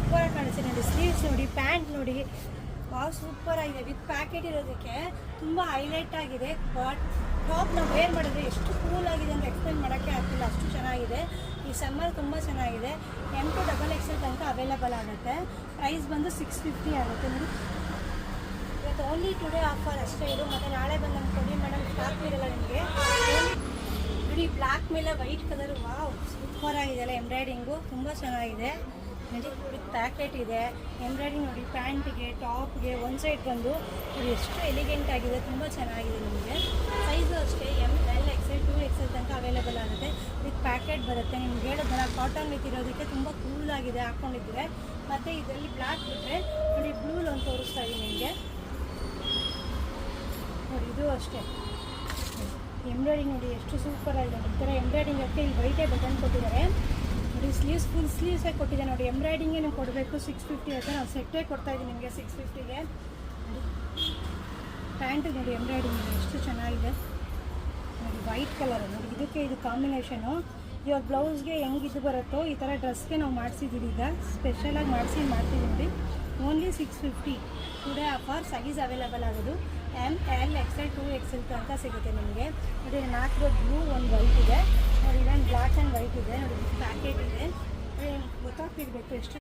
ಸೂಪರಾಗಿ ಕಾಣಿಸುತ್ತೆ ನೋಡಿ. ಸ್ಲೀವ್ಸ್ ನೋಡಿ, ಪ್ಯಾಂಟ್ ನೋಡಿ, ಸೂಪರ್ ಆಗಿದೆ. ವಿತ್ ಪ್ಯಾಕೆಟ್ ಇರೋದಕ್ಕೆ ತುಂಬ ಹೈಲೈಟ್ ಆಗಿದೆ. ಟಾಪ್ ನಾವು ವೇರ್ ಮಾಡಿದ್ರೆ ಎಷ್ಟು ಕೂಲ್ ಆಗಿದೆ ಅಂತ ಎಕ್ಸ್ಪ್ಲೇನ್ ಮಾಡೋಕ್ಕೆ ಆಗ್ತಿಲ್ಲ, ಅಷ್ಟು ಚೆನ್ನಾಗಿದೆ. ಈ ಸಮ್ಮರ್ ತುಂಬ ಚೆನ್ನಾಗಿದೆ. M2XXL ತನಕ ಅವೈಲೇಬಲ್ ಆಗುತ್ತೆ. ಪ್ರೈಸ್ ಬಂದು 650 ಆಗುತ್ತೆ ನೋಡಿ. ಇವತ್ತು ಓನ್ಲಿ ಟುಡೇ ಆಫರ್ ಅಷ್ಟೇ ಇದು. ಮತ್ತು ನಾಳೆ ಬಂದು ನಮ್ಗೆ ಕೊಡಿ ಮೇಡಮ್, ಸ್ಟಾಕ್ ಇರಲ್ಲ ನಿಮಗೆ. ನೋಡಿ ಬ್ಲ್ಯಾಕ್ ಮೇಲೆ ವೈಟ್ ಕಲರ್, ವಾವ್ ಸೂಪರ್ ಆಗಿದೆಯಲ್ಲ. ಎಂಬ್ರಾಯ್ಡಿಂಗು ತುಂಬ ಚೆನ್ನಾಗಿದೆ ನೋಡಿ. ವಿತ್ ಪ್ಯಾಕೆಟ್ ಇದೆ. ಎಂಬ್ರಾಯ್ಡಿಂಗ್ ನೋಡಿ, ಪ್ಯಾಂಟಿಗೆ ಟಾಪ್ಗೆ ಒಂದು ಸೈಡ್ ಬಂದು ನೋಡಿ ಎಷ್ಟು ಎಲಿಗೆಂಟ್ ಆಗಿದೆ, ತುಂಬ ಚೆನ್ನಾಗಿದೆ. ನಿಮಗೆ ಸೈಜು ಅಷ್ಟೇ ML, XL, 2XL ತನಕ ಅವೈಲೇಬಲ್ ಆಗುತ್ತೆ. ವಿತ್ ಪ್ಯಾಕೆಟ್ ಬರುತ್ತೆ. ನಿಮ್ಗೆ ಹೇಳೋದನ್ನ ಕಾಟನ್ ವಿತ್ ಇರೋದಕ್ಕೆ ತುಂಬ ಕೂಲ್ ಆಗಿದೆ ಹಾಕ್ಕೊಂಡಿದ್ರೆ. ಮತ್ತು ಇದರಲ್ಲಿ ಬ್ಲ್ಯಾಕ್ ಬಿಟ್ಟರೆ ನೋಡಿ ಬ್ಲೂಲ್ ಒಂದು ತೋರಿಸ್ತಾ ಇದ್ದೀನಿ ನಿಮಗೆ ನೋಡಿ. ಇದು ಅಷ್ಟೇ ಎಂಬ್ರಾಯ್ಡಿಂಗ್ ನೋಡಿ ಎಷ್ಟು ಸೂಪರ್ ಆಗಿದೆ. ಈ ಥರ ಎಂಬ್ರಾಯ್ಡಿಂಗ್ ಅಷ್ಟೇ ಇಲ್ಲಿ ವೈಟೇ ಬಟನ್ ಕೊಟ್ಟಿದ್ದಾರೆ ನೋಡಿ. ಸ್ಲೀವ್ಸ್ ಫುಲ್ ಸ್ಲೀವ್ಸೇ ಕೊಟ್ಟಿದೆ ನೋಡಿ. ಎಂಬ್ರಾಯ್ಡಿಂಗೇ ನೀವು ಕೊಡಬೇಕು. 650 ಆಗುತ್ತೆ. ನಾವು ಸೆಟ್ಟೇ ಕೊಡ್ತಾಯಿದ್ದೀವಿ ನಿಮಗೆ 650ಗೆ. ಪ್ಯಾಂಟು ನೋಡಿ ಎಂಬ್ರಾಯ್ಡಿಂಗ್ ಎಷ್ಟು ಚೆನ್ನಾಗಿದೆ ನೋಡಿ. ವೈಟ್ ಕಲರ್ ನೋಡಿ, ಇದಕ್ಕೆ ಇದು ಕಾಂಬಿನೇಷನು. ಇವಾಗ ಬ್ಲೌಸ್ಗೆ ಹೆಂಗೆ ಇದು ಬರುತ್ತೋ ಈ ಥರ ಡ್ರೆಸ್ಗೆ ನಾವು ಮಾಡಿಸಿದ್ದೀವಿ. ಈಗ ಸ್ಪೆಷಲಾಗಿ ಮಾಡ್ತೀವಿ ನೋಡಿ. Only 650 today offer. Size available ಆಗೋದು ML, XL, 2XL ತನಕ ಸಿಗುತ್ತೆ ನಿಮಗೆ ನೋಡಿ. 4 ಬ್ಲೂ, ಒಂದು ವೈಟ್ ಇದೆ ನೋಡಿ. ಇದೊಂದು ಬ್ಲ್ಯಾಕ್ ಆ್ಯಂಡ್ ವೈಟ್ ಇದೆ ನೋಡಿ. ಪ್ಯಾಕೆಟ್ ಇದೆ. ಗೊತ್ತಾಗ್ತಿರ್ಬೇಕು ಎಷ್ಟು